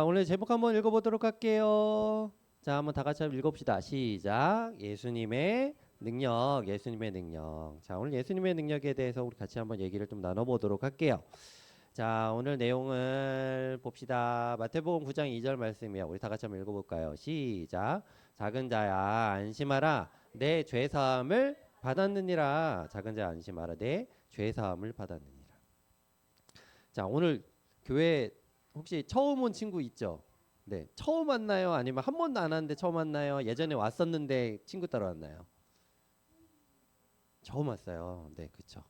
오늘 제목 한번 읽어보도록 할게요. 자, 한번 다 같이 한번 읽어봅시다. 시작. 예수님의 능력, 예수님의 능력. 자, 오늘 예수님의 능력에 대해서 우리 같이 한번 얘기를 좀 나눠보도록 할게요. 자, 오늘 내용을 봅시다. 마태복음 9장 2절 말씀이야. 우리 다 같이 한번 읽어볼까요? 시작. 작은 자야 안심하라. 내 죄사함을 받았느니라. 작은 자야 안심하라. 내 죄사함을 받았느니라. 자, 오늘 교회 혹시 처음 온 친구 있죠? 네, 처음 왔나요? 아니면 한 번도 안 왔는데 처음 왔나요? 예전에 왔었는데 친구 따라 왔나요? 처음 왔어요. 네, 그렇죠.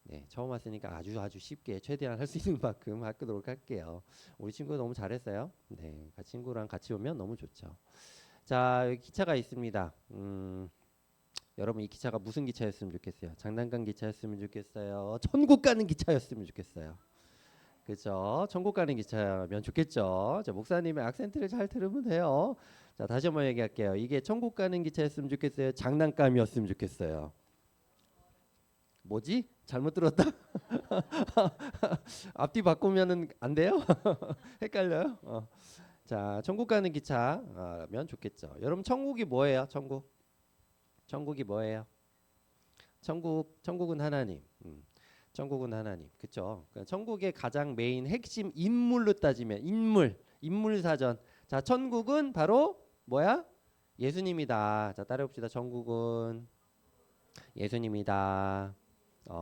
네, 처음 왔으니까 아주 쉽게 최대한 할 수 있는 만큼 하도록 할게요. 우리 친구 너무 잘했어요. 네, 친구랑 같이 오면 너무 좋죠. 자, 여기 기차가 있습니다. 여러분 이 기차가 무슨 기차였으면 좋겠어요? 장난감 기차였으면 좋겠어요? 천국 가는 기차였으면 좋겠어요. 그죠? 천국 가는 기차면 좋겠죠. 자, 목사님의 악센트를 잘 들으면 돼요. 자, 다시 한번 얘기할게요. 이게 천국 가는 기차였으면 좋겠어요. 장난감이었으면 좋겠어요. 뭐지? 잘못 들었다. 앞뒤 바꾸면은 안 돼요? 헷갈려요? 자, 천국 가는 기차면 좋겠죠. 여러분 천국이 뭐예요? 천국? 천국이 뭐예요? 천국은 하나님. 천국은 하나님, 그렇죠? 그러니까 천국의 가장 메인 핵심 인물로 따지면 인물 사전. 자, 천국은 바로 뭐야? 예수님이다. 자, 따라해봅시다. 천국은 예수님이다.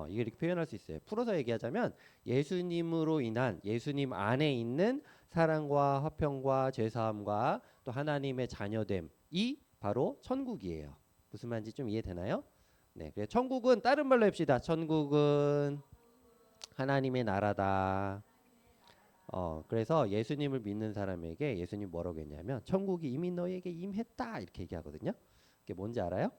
이게 이렇게 표현할 수 있어요. 풀어서 얘기하자면 예수님으로 인한 예수님 안에 있는 사랑과 화평과 죄사함과 또 하나님의 자녀됨이 바로 천국이에요. 무슨 말인지 좀 이해되나요? 네, 그래서 천국은 다른 말로 합시다. 천국은 하나님의 나라다. 그래서 예수님을 믿는 사람에게 예수님 뭐라고 했냐면 천국이 이미 너에게 임했다 이렇게 얘기하거든요. 그게 뭔지 알아요?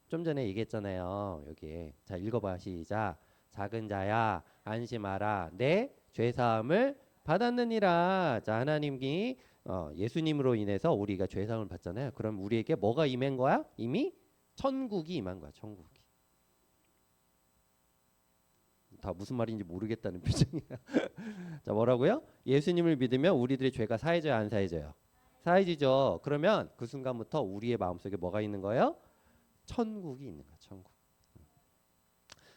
좀 전에 얘기했잖아요. 여기에 자 읽어봐 시작. 작은 자야 안심하라 내 죄사함을 받았느니라. 자 하나님이 예수님으로 인해서 우리가 죄사함을 받잖아요. 그럼 우리에게 뭐가 임한 거야? 이미 천국이 임한 거야. 천국이. 다 무슨 말인지 모르겠다는 표정이야. 자 뭐라고요? 예수님을 믿으면 우리들의 죄가 사해져요 안 사해져요? 사해지죠. 그러면 그 순간부터 우리의 마음속에 뭐가 있는 거예요? 천국이 있는 거야. 천국.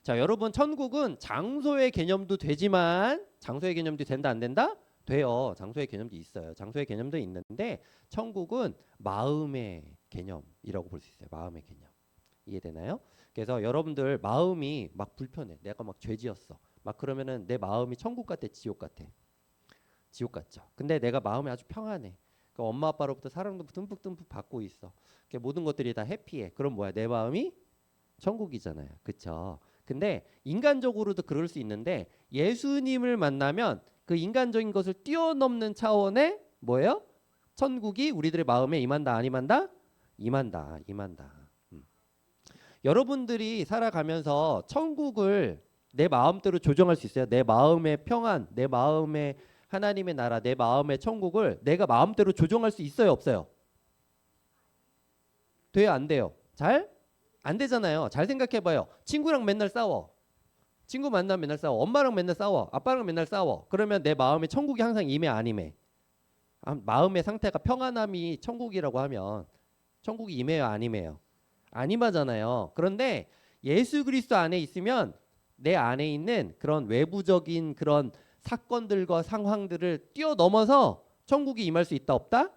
자 여러분 천국은 장소의 개념도 되지만 장소의 개념도 된다 안 된다? 돼요. 장소의 개념도 있어요. 장소의 개념도 있는데 천국은 마음의 개념이라고 볼 수 있어요. 마음의 개념. 이해되나요? 그래서 여러분들 마음이 막 불편해. 내가 막 죄 지었어. 막 그러면은 내 마음이 천국 같아, 지옥 같아? 지옥 같죠. 근데 내가 마음이 아주 평안해. 그러니까 엄마 아빠로부터 사랑도 듬뿍듬뿍 받고 있어. 모든 것들이 다 해피해. 그럼 뭐야? 내 마음이 천국이잖아요. 그쵸? 근데 인간적으로도 그럴 수 있는데 예수님을 만나면 그 인간적인 것을 뛰어넘는 차원의 뭐예요? 천국이 우리들의 마음에 임한다, 안 임한다? 임한다, 임한다. 여러분들이 살아가면서 천국을 내 마음대로 조정할 수 있어요? 내 마음의 평안, 내 마음의 하나님의 나라, 내 마음의 천국을 내가 마음대로 조정할 수 있어요, 없어요? 돼요, 안 돼요? 잘? 안 되잖아요. 잘 생각해봐요. 친구랑 맨날 싸워. 친구 만나면 맨날 싸워. 엄마랑 맨날 싸워. 아빠랑 맨날 싸워. 그러면 내 마음에 천국이 항상 임해, 안 임해? 마음의 상태가 평안함이 천국이라고 하면 천국이 임해요, 안 임해요? 안 임하잖아요. 그런데 예수 그리스도 안에 있으면 내 안에 있는 그런 외부적인 그런 사건들과 상황들을 뛰어넘어서 천국이 임할 수 있다 없다?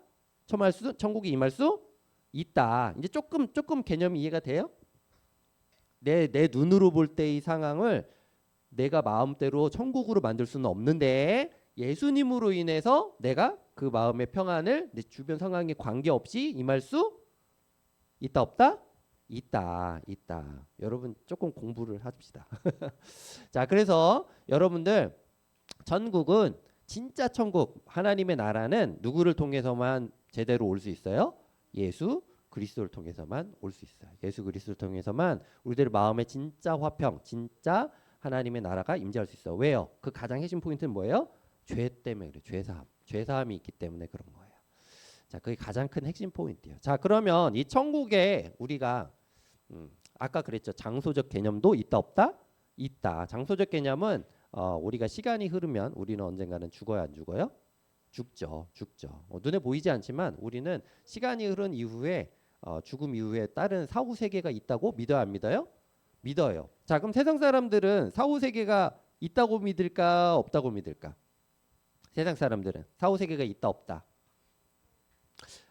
천국이 임할 수 있다. 이제 조금 개념이 이해가 돼요? 내 눈으로 볼 때 이 상황을 내가 마음대로 천국으로 만들 수는 없는데 예수님으로 인해서 내가 그 마음의 평안을 내 주변 상황에 관계없이 임할 수 있다 없다? 있다, 있다. 여러분 조금 공부를 합시다. 자, 그래서 여러분들 천국은 진짜 천국, 하나님의 나라는 누구를 통해서만 제대로 올 수 있어요? 예수 그리스도를 통해서만 올 수 있어요. 예수 그리스도를 통해서만 우리들 마음의 진짜 화평, 진짜 하나님의 나라가 임재할 수 있어. 왜요? 그 가장 핵심 포인트는 뭐예요? 죄 때문에 그래. 죄사함. 죄사함이 있기 때문에 그런 거예요. 자, 그게 가장 큰 핵심 포인트예요. 자, 그러면 이 천국에 우리가 아까 그랬죠. 장소적 개념도 있다 없다? 있다. 장소적 개념은 우리가 시간이 흐르면 우리는 언젠가는 죽어야 안 죽어요? 죽죠, 죽죠. 눈에 보이지 않지만 우리는 시간이 흐른 이후에 죽음 이후에 다른 사후 세계가 있다고 믿어요, 안 믿어요? 믿어요. 자, 그럼 세상 사람들은 사후 세계가 있다고 믿을까, 없다고 믿을까? 세상 사람들은 사후 세계가 있다, 없다.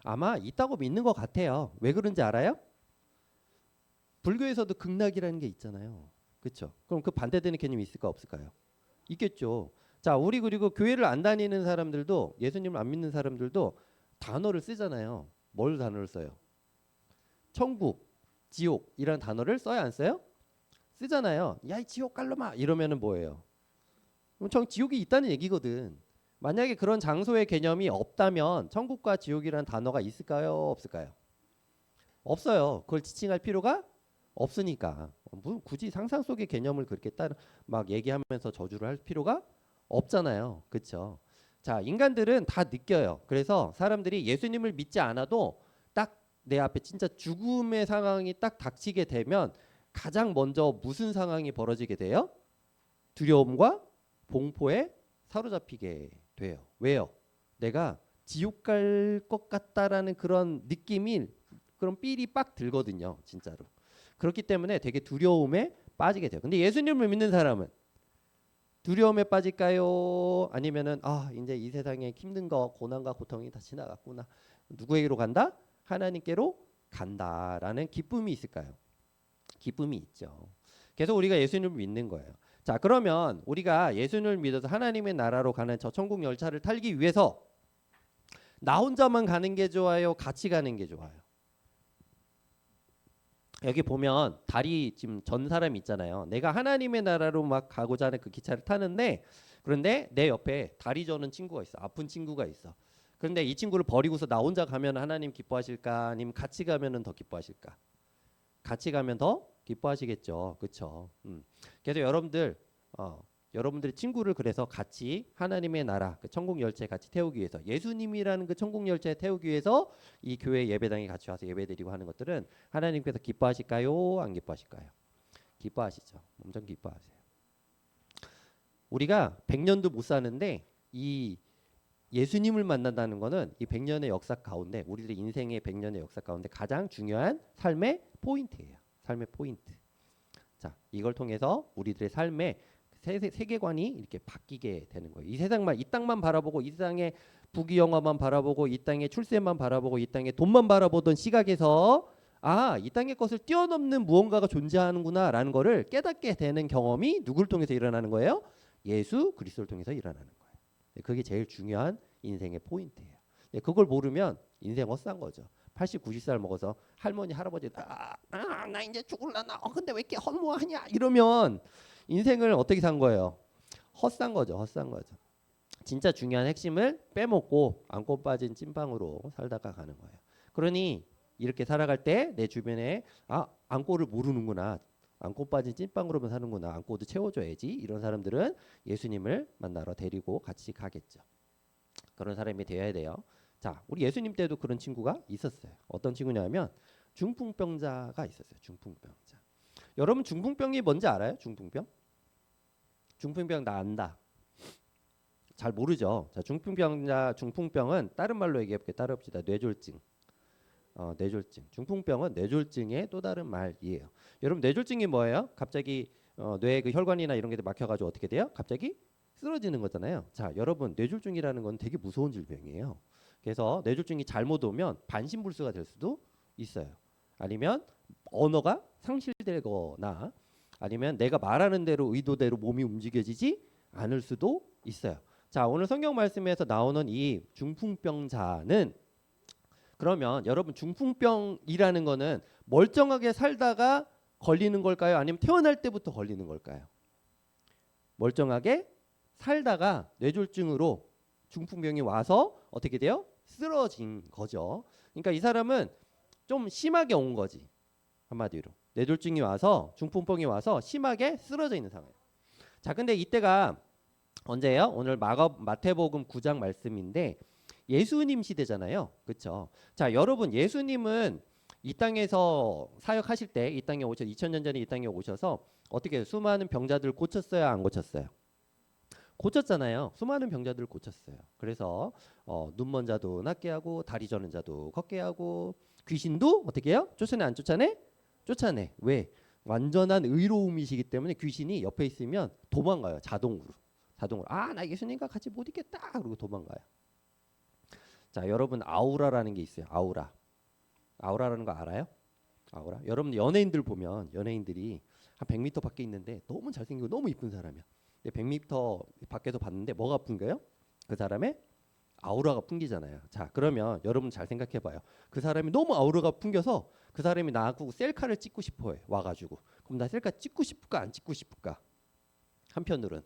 아마 있다고 믿는 것 같아요. 왜 그런지 알아요? 불교에서도 극락이라는 게 있잖아요. 그렇죠? 그럼 그 반대되는 개념이 있을까, 없을까요? 있겠죠. 자, 우리 그리고 교회를 안 다니는 사람들도 예수님을 안 믿는 사람들도 단어를 쓰잖아요. 뭘 단어를 써요? 천국, 지옥 이런 단어를 써야 안 써요? 쓰잖아요. 야, 이 지옥 갈로마 이러면은 뭐예요? 그럼 지옥이 있다는 얘기거든. 만약에 그런 장소의 개념이 없다면 천국과 지옥이라는 단어가 있을까요? 없을까요? 없어요. 그걸 지칭할 필요가 없으니까. 굳이 상상 속의 개념을 그렇게 따로 막 얘기하면서 저주를 할 필요가 없잖아요. 그렇죠? 자, 인간들은 다 느껴요. 그래서 사람들이 예수님을 믿지 않아도 딱 내 앞에 진짜 죽음의 상황이 딱 닥치게 되면 가장 먼저 무슨 상황이 벌어지게 돼요? 두려움과 공포에 사로잡히게 돼요. 왜요? 내가 지옥 갈 것 같다라는 그런 느낌이 그런 삘이 빡 들거든요. 진짜로. 그렇기 때문에 되게 두려움에 빠지게 돼요. 근데 예수님을 믿는 사람은 두려움에 빠질까요? 아니면은 이제 이 세상에 힘든 거 고난과 고통이 다 지나갔구나. 누구에게로 간다? 하나님께로 간다라는 기쁨이 있을까요? 기쁨이 있죠. 그래서 우리가 예수님을 믿는 거예요. 자, 그러면 우리가 예수님을 믿어서 하나님의 나라로 가는 저 천국 열차를 타기 위해서 나 혼자만 가는 게 좋아요? 같이 가는 게 좋아요? 여기 보면 다리 지금 전 사람 있잖아요. 내가 하나님의 나라로 막 가고자 하는 그 기차를 타는데 그런데 내 옆에 다리 저는 친구가 있어. 아픈 친구가 있어. 그런데 이 친구를 버리고서 나 혼자 가면 하나님 기뻐하실까? 아니면 같이 가면은 더 기뻐하실까? 같이 가면 더 기뻐하시겠죠. 그렇죠? 그래서 여러분들의 친구를 그래서 같이 하나님의 나라 그 천국 열차에 같이 태우기 위해서 예수님이라는 그 천국 열차에 태우기 위해서 이 교회 예배당에 같이 와서 예배드리고 하는 것들은 하나님께서 기뻐하실까요? 안 기뻐하실까요? 기뻐하시죠. 엄청 기뻐하세요. 우리가 100년도 못 사는데 이 예수님을 만난다는 거는 이 100년의 역사 가운데 우리들의 인생의 100년의 역사 가운데 가장 중요한 삶의 포인트예요. 삶의 포인트. 자, 이걸 통해서 우리들의 삶의 세계관이 이렇게 바뀌게 되는 거예요. 이 세상만 이 땅만 바라보고 이 땅의 부귀영화만 바라보고 이 땅의 출세만 바라보고 이 땅의 돈만 바라보던 시각에서 이 땅의 것을 뛰어넘는 무언가가 존재하는구나라는 거를 깨닫게 되는 경험이 누굴 통해서 일어나는 거예요? 예수 그리스도를 통해서 일어나는 거예요. 그게 제일 중요한 인생의 포인트예요. 그걸 모르면 인생 헛산 거죠. 80, 90살 먹어서 할머니, 할아버지 나 이제 죽을라나. 근데 왜 이렇게 허무하냐? 이러면 인생을 어떻게 산 거예요? 헛산 거죠. 헛산 거죠. 진짜 중요한 핵심을 빼먹고 안고 빠진 찐빵으로 살다가 가는 거예요. 그러니 이렇게 살아갈 때 내 주변에 안고를 모르는구나. 안고 빠진 찐빵으로만 사는구나. 안고도 채워줘야지. 이런 사람들은 예수님을 만나러 데리고 같이 가겠죠. 그런 사람이 되어야 돼요. 자, 우리 예수님 때도 그런 친구가 있었어요. 어떤 친구냐면 중풍병자가 있었어요. 중풍병자. 여러분 중풍병이 뭔지 알아요? 중풍병? 중풍병 나 안다. 잘 모르죠. 자, 중풍병은 다른 말로 얘기해볼게요. 따라합시다. 뇌졸중. 뇌졸중. 중풍병은 뇌졸중의 또 다른 말이에요. 여러분 뇌졸중이 뭐예요? 갑자기 뇌 그 혈관이나 이런 게 막혀가지고 어떻게 돼요? 갑자기 쓰러지는 거잖아요. 자, 여러분 뇌졸중이라는 건 되게 무서운 질병이에요. 그래서 뇌졸중이 잘못 오면 반신불수가 될 수도 있어요. 아니면 언어가 상실되거나 아니면 내가 말하는 대로 의도대로 몸이 움직여지지 않을 수도 있어요. 자, 오늘 성경 말씀에서 나오는 이 중풍병자는 그러면 여러분 중풍병이라는 거는 멀쩡하게 살다가 걸리는 걸까요? 아니면 태어날 때부터 걸리는 걸까요? 멀쩡하게 살다가 뇌졸중으로 중풍병이 와서 어떻게 돼요? 쓰러진 거죠. 그러니까 이 사람은 좀 심하게 온 거지. 한마디로. 뇌졸중이 와서 중풍병이 와서 심하게 쓰러져 있는 상황이에요. 자, 근데 이때가 언제예요? 오늘 마태복음 9장 말씀인데 예수님 시대잖아요. 그렇죠? 자, 여러분 예수님은 이 땅에서 사역하실 때 이 땅에 2000년 전에 이 땅에 오셔서 어떻게 해요? 수많은 병자들 고쳤어요? 안 고쳤어요? 고쳤잖아요. 수많은 병자들을 고쳤어요. 그래서 눈먼 자도 낫게 하고 다리 저는 자도 걷게 하고 귀신도 어떻게 해요? 쫓아내 안 쫓아내? 쫓아내. 왜? 완전한 의로움이시기 때문에 귀신이 옆에 있으면 도망가요. 자동으로. 자동으로. 아, 나 예수님과 같이 못 있겠다. 그러고 도망가요. 자, 여러분 아우라라는 게 있어요. 아우라. 아우라라는 거 알아요? 아우라. 여러분 연예인들 보면 연예인들이 한 100m 밖에 있는데 너무 잘생기고 너무 이쁜 사람이야. 근데 100m 밖에서 봤는데 뭐가 풍겨요? 그 사람의 아우라가 풍기잖아요. 자, 그러면 여러분 잘 생각해 봐요. 그 사람이 너무 아우라가 풍겨서 그 사람이 나하고 셀카를 찍고 싶어 해. 와가지고. 그럼 나 셀카 찍고 싶을까 안 찍고 싶을까? 한편으로는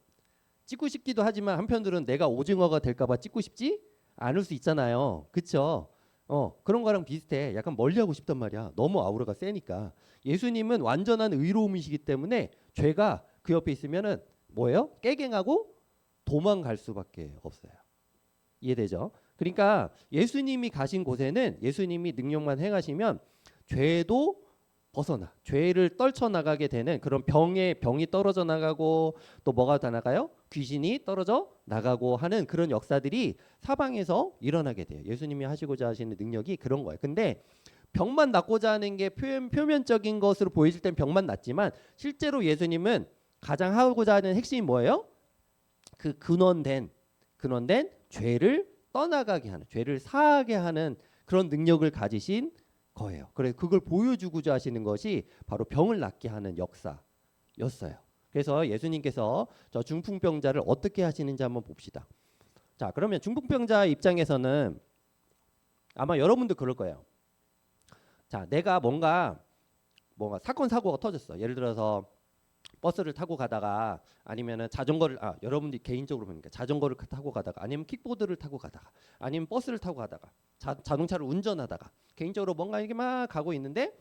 찍고 싶기도 하지만 한편으로는 내가 오징어가 될까 봐 찍고 싶지 않을 수 있잖아요. 그쵸? 그런 거랑 비슷해. 약간 멀리하고 싶단 말이야. 너무 아우라가 세니까. 예수님은 완전한 의로움이시기 때문에 죄가 그 옆에 있으면은 뭐예요? 깨갱하고 도망갈 수밖에 없어요. 이해되죠? 그러니까 예수님이 가신 곳에는 예수님이 능력만 행하시면 죄도 벗어나 죄를 떨쳐나가게 되는 그런 병이 떨어져 나가고 또 뭐가 다 나가요? 귀신이 떨어져 나가고 하는 그런 역사들이 사방에서 일어나게 돼요. 예수님이 하시고자 하시는 능력이 그런 거예요. 근데 병만 낫고자 하는 게 표면적인 것으로 보여질 땐 병만 낫지만 실제로 예수님은 가장 하고자 하는 핵심이 뭐예요? 그 근원된 죄를 떠나가게 하는 죄를 사하게 하는 그런 능력을 가지신 거예요. 그래서 그걸 보여주고자 하시는 것이 바로 병을 낫게 하는 역사였어요. 그래서 예수님께서 저 중풍병자를 어떻게 하시는지 한번 봅시다. 자, 그러면 중풍병자 입장에서는 아마 여러분도 그럴 거예요. 자, 내가 뭔가 사건 사고가 터졌어. 예를 들어서 버스를 타고 가다가 아니면은 자전거를 여러분들이 개인적으로 보니까 자전거를 타고 가다가 아니면 킥보드를 타고 가다가 아니면 버스를 타고 가다가 자동차를 운전하다가 개인적으로 뭔가 이렇게 막 가고 있는데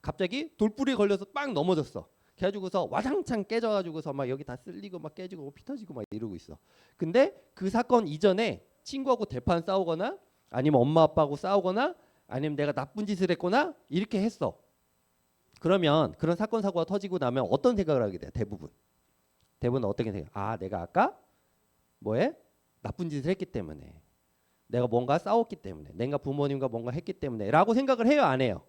갑자기 돌불이 걸려서 빵 넘어졌어. 그래가지고서 와장창 깨져가지고서 막 여기 다 쓸리고 막 깨지고 피 터지고 막 이러고 있어. 근데 그 사건 이전에 친구하고 대판 싸우거나 아니면 엄마 아빠하고 싸우거나 아니면 내가 나쁜 짓을 했거나 이렇게 했어. 그러면 그런 사건 사고가 터지고 나면 어떤 생각을 하게 돼? 대부분 어떻게 생각? 내가 아까 나쁜 짓을 했기 때문에 내가 뭔가 싸웠기 때문에 내가 부모님과 뭔가 했기 때문에 라고 생각을 해요 안 해요?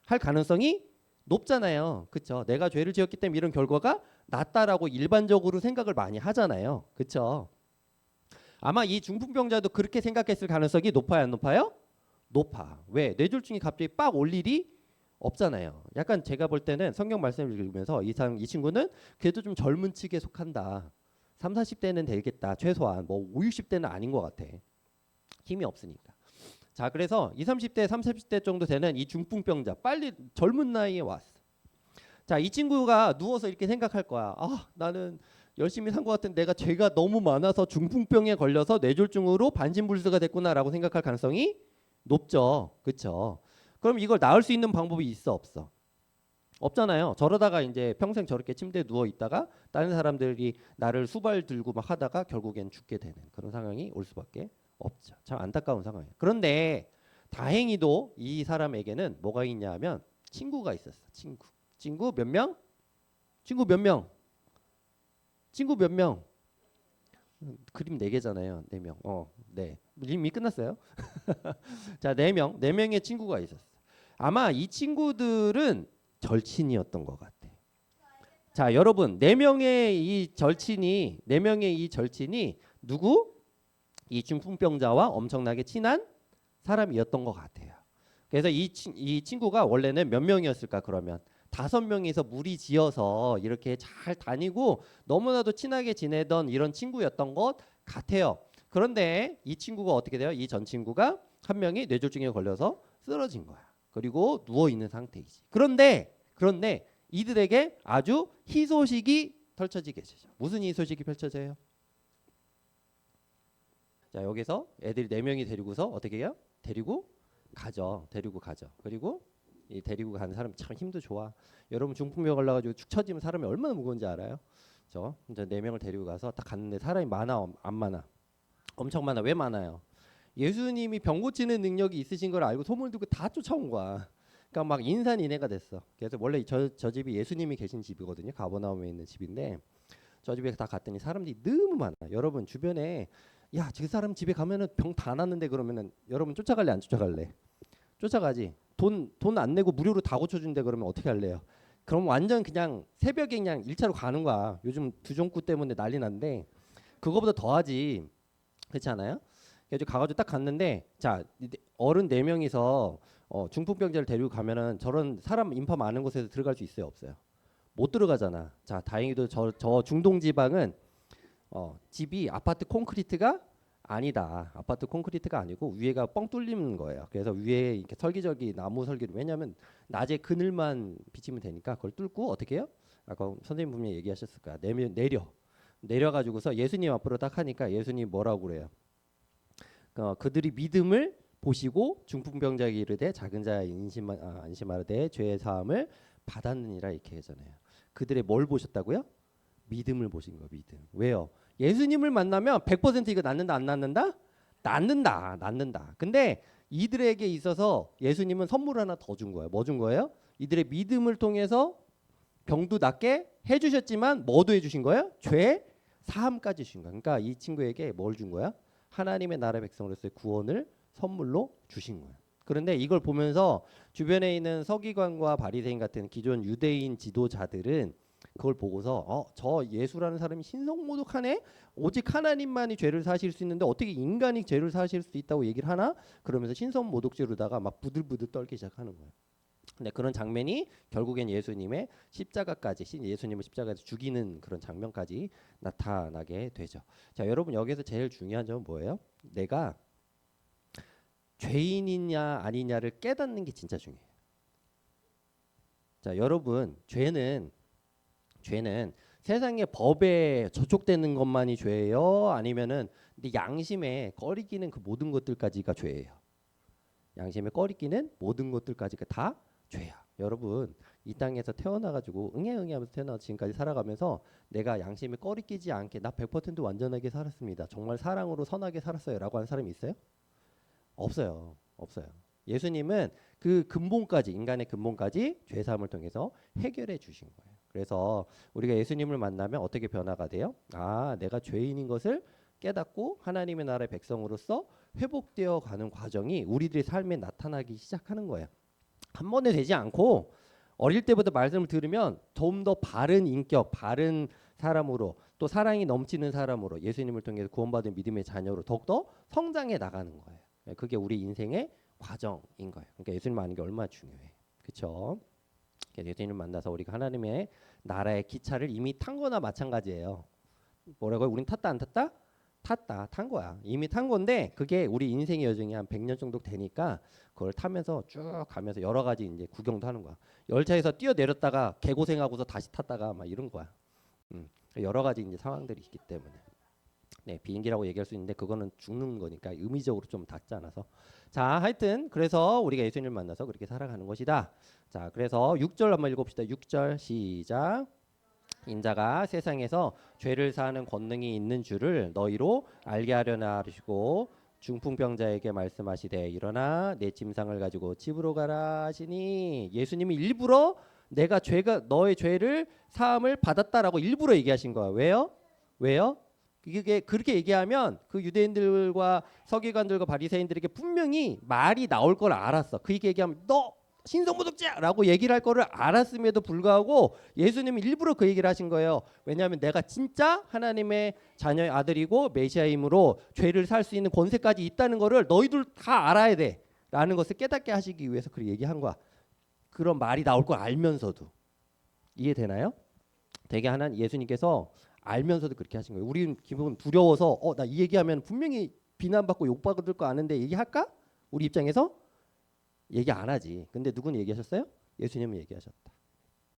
할 가능성이 높잖아요. 그쵸? 내가 죄를 지었기 때문에 이런 결과가 났다라고 일반적으로 생각을 많이 하잖아요. 그쵸? 아마 이 중풍병자도 그렇게 생각했을 가능성이 높아요 안 높아요? 높아. 왜? 뇌졸중이 갑자기 빡 올 일이 없잖아요. 약간 제가 볼 때는 성경 말씀을 읽으면서 이 친구는 그래도 좀 젊은 층에 속한다. 3, 40대는 되겠다. 최소한 5, 60대는 아닌 것 같아. 힘이 없으니까. 자, 그래서 20, 30대, 30, 40대 정도 되는 이 중풍병자 빨리 젊은 나이에 왔어. 자, 이 친구가 누워서 이렇게 생각할 거야. 나는 열심히 산 것 같은데 내가 죄가 너무 많아서 중풍병에 걸려서 뇌졸중으로 반신불수가 됐구나라고 생각할 가능성이 높죠. 그렇죠? 그럼 이걸 나을 수 있는 방법이 있어 없어? 없잖아요. 저러다가 이제 평생 저렇게 침대에 누워 있다가 다른 사람들이 나를 수발 들고 막 하다가 결국엔 죽게 되는 그런 상황이 올 수밖에 없죠. 참 안타까운 상황이에요. 그런데 다행히도 이 사람에게는 뭐가 있냐면 친구가 있었어. 친구 몇 명? 친구 몇 명? 친구 몇 명? 그림 4개잖아요. 4명. 네. 이미 끝났어요. 자, 4명. 4명의 친구가 있었어. 아마 이 친구들은 절친이었던 것 같아. 자, 여러분, 4명의 이 절친이 누구? 이 중풍병자와 엄청나게 친한 사람이었던 것 같아요. 그래서 이 친구가 원래는 몇 명이었을까 그러면 5명이서 무리 지어서 이렇게 잘 다니고 너무나도 친하게 지내던 이런 친구였던 것 같아요. 그런데 이 친구가 어떻게 돼요? 이 전 친구가 한 명이 뇌졸중에 걸려서 쓰러진 거야. 그리고 누워 있는 상태이지. 그런데 이들에게 아주 희소식이 펼쳐지게 되죠. 무슨 희소식이 펼쳐져요? 자, 여기서 애들이 4명이 데리고서 어떻게 해요? 데리고 가죠. 그리고 이 데리고 가는 사람 참 힘도 좋아. 여러분 중풍병 걸려가지고 축 처지면 사람이 얼마나 무거운지 알아요? 이제 4명을 데리고 가서 딱 갔는데 사람이 많아 안 많아? 엄청 많아. 왜 많아요? 예수님이 병 고치는 능력이 있으신 걸 알고 소문을 듣고 다 쫓아온 거야. 그러니까 막 인산인해가 됐어. 그래서 원래 저 집이 예수님이 계신 집이거든요. 가버나움에 있는 집인데 저 집에 다 갔더니 사람들이 너무 많아. 여러분 주변에 야, 저 사람 집에 가면은 병 다 났는데 그러면은 여러분 쫓아갈래 안 쫓아갈래? 쫓아가지. 돈 안 내고 무료로 다 고쳐준대 그러면 어떻게 할래요? 그럼 완전 그냥 새벽에 그냥 1차로 가는 거야. 요즘 두종구 때문에 난리 난데 그거보다 더하지. 그렇지 않아요? 그래서 가가지고 딱 갔는데 자 어른 4명이서 중풍병자를 데리고 가면은 저런 사람 인파 많은 곳에서 들어갈 수 있어요 없어요? 못 들어가잖아. 자 다행히도 저 중동 지방은 집이 아파트 콘크리트가 아니다. 아파트 콘크리트가 아니고 위에가 뻥 뚫리는 거예요. 그래서 위에 이렇게 설기저기 나무 설계로 왜냐하면 낮에 그늘만 비치면 되니까 그걸 뚫고 어떻게 해요? 아까 선생님 분명히 얘기하셨을 거야. 내려가지고서 예수님 앞으로 딱 하니까 예수님 뭐라고 그래요? 그들이 믿음을 보시고 중풍병자에게 이르되 작은 자의 안심하되 죄의 사함을 받았느니라 이렇게 하잖아요. 그들의 뭘 보셨다고요? 믿음을 보신 거 믿음. 왜요? 예수님을 만나면 100% 이거 낫는다 안 낫는다? 낫는다. 근데 이들에게 있어서 예수님은 선물 하나 더 준 거예요. 뭐 준 거예요? 이들의 믿음을 통해서 병도 낫게 해주셨지만 뭐도 해주신 거예요? 죄 사함까지 주신 거예요. 그러니까 이 친구에게 뭘 준 거야? 하나님의 나라 백성으로서의 구원을 선물로 주신 거예요. 그런데 이걸 보면서 주변에 있는 서기관과 바리새인 같은 기존 유대인 지도자들은 그걸 보고서 저 예수라는 사람이 신성모독하네. 오직 하나님만이 죄를 사실 수 있는데 어떻게 인간이 죄를 사실 수 있다고 얘기를 하나? 그러면서 신성모독죄로다가 막 부들부들 떨기 시작하는 거예요. 근데 그런 장면이 결국엔 예수님의 십자가까지 예수님을 십자가에서 죽이는 그런 장면까지 나타나게 되죠. 자, 여러분 여기서 제일 중요한 점은 뭐예요? 내가 죄인이냐 아니냐를 깨닫는 게 진짜 중요해요. 자, 여러분 죄는 세상의 법에 저촉되는 것만이 죄예요? 아니면은 근데 양심에 꺼리끼는 그 모든 것들까지가 죄예요? 양심에 꺼리끼는 모든 것들까지가 다 죄야. 여러분 이 땅에서 태어나가지고 응애응애하면서 태어나 지금까지 살아가면서 내가 양심에 꺼리끼지 않게 나 100% 완전하게 살았습니다. 정말 사랑으로 선하게 살았어요라고 하는 사람이 있어요? 없어요. 예수님은 그 근본까지 인간의 근본까지 죄사함을 통해서 해결해 주신 거예요. 그래서 우리가 예수님을 만나면 어떻게 변화가 돼요? 내가 죄인인 것을 깨닫고 하나님의 나라의 백성으로서 회복되어 가는 과정이 우리들의 삶에 나타나기 시작하는 거예요. 한 번에 되지 않고 어릴 때부터 말씀을 들으면 좀 더 바른 인격, 바른 사람으로 또 사랑이 넘치는 사람으로 예수님을 통해서 구원받은 믿음의 자녀로 더욱더 성장해 나가는 거예요. 그게 우리 인생의 과정인 거예요. 그러니까 예수님 아는 게 얼마나 중요해. 그렇죠? 예수님을 만나서 우리가 하나님의 나라의 기차를 이미 탄 거나 마찬가지예요. 뭐라고요? 우린 탔다 안 탔다? 탄 거야. 이미 탄 건데 그게 우리 인생의 여정이 한 100년 정도 되니까 그걸 타면서 쭉 가면서 여러 가지 이제 구경도 하는 거야. 열차에서 뛰어내렸다가 개고생하고서 다시 탔다가 막 이런 거야. 여러 가지 이제 상황들이 있기 때문에. 네, 비행기라고 얘기할 수 있는데 그거는 죽는 거니까 의미적으로 좀 닿지 않아서. 자, 하여튼 그래서 우리가 예수님을 만나서 그렇게 살아가는 것이다. 자, 그래서 6절 한번 읽어봅시다. 6절 시작. 인자가 세상에서 죄를 사하는 권능이 있는 줄을 너희로 알게 하려나 하시고 중풍병자에게 말씀하시되 일어나 내 짐상을 가지고 집으로 가라 하시니 예수님이 일부러 너의 죄를 사함을 받았다라고 일부러 얘기하신 거예요. 왜요? 이게 그렇게 얘기하면 그 유대인들과 서기관들과 바리새인들에게 분명히 말이 나올 걸 알았어. 그 얘기하면 너 신성모독죄라고 얘기를 할 거를 알았음에도 불구하고 예수님이 일부러 그 얘기를 하신 거예요. 왜냐하면 내가 진짜 하나님의 자녀의 아들이고 메시아이므로 죄를 살 수 있는 권세까지 있다는 거를 너희들 다 알아야 돼 라는 것을 깨닫게 하시기 위해서 그렇게 얘기한 거야. 그런 말이 나올 걸 알면서도. 이해되나요? 되게 예수님께서 알면서도 그렇게 하신 거예요. 우리는 기본 두려워서 나 이 얘기하면 분명히 비난받고 욕받을 거 아는데 얘기할까? 우리 입장에서 얘기 안 하지. 근데 누구는 얘기하셨어요? 예수님은 얘기하셨다.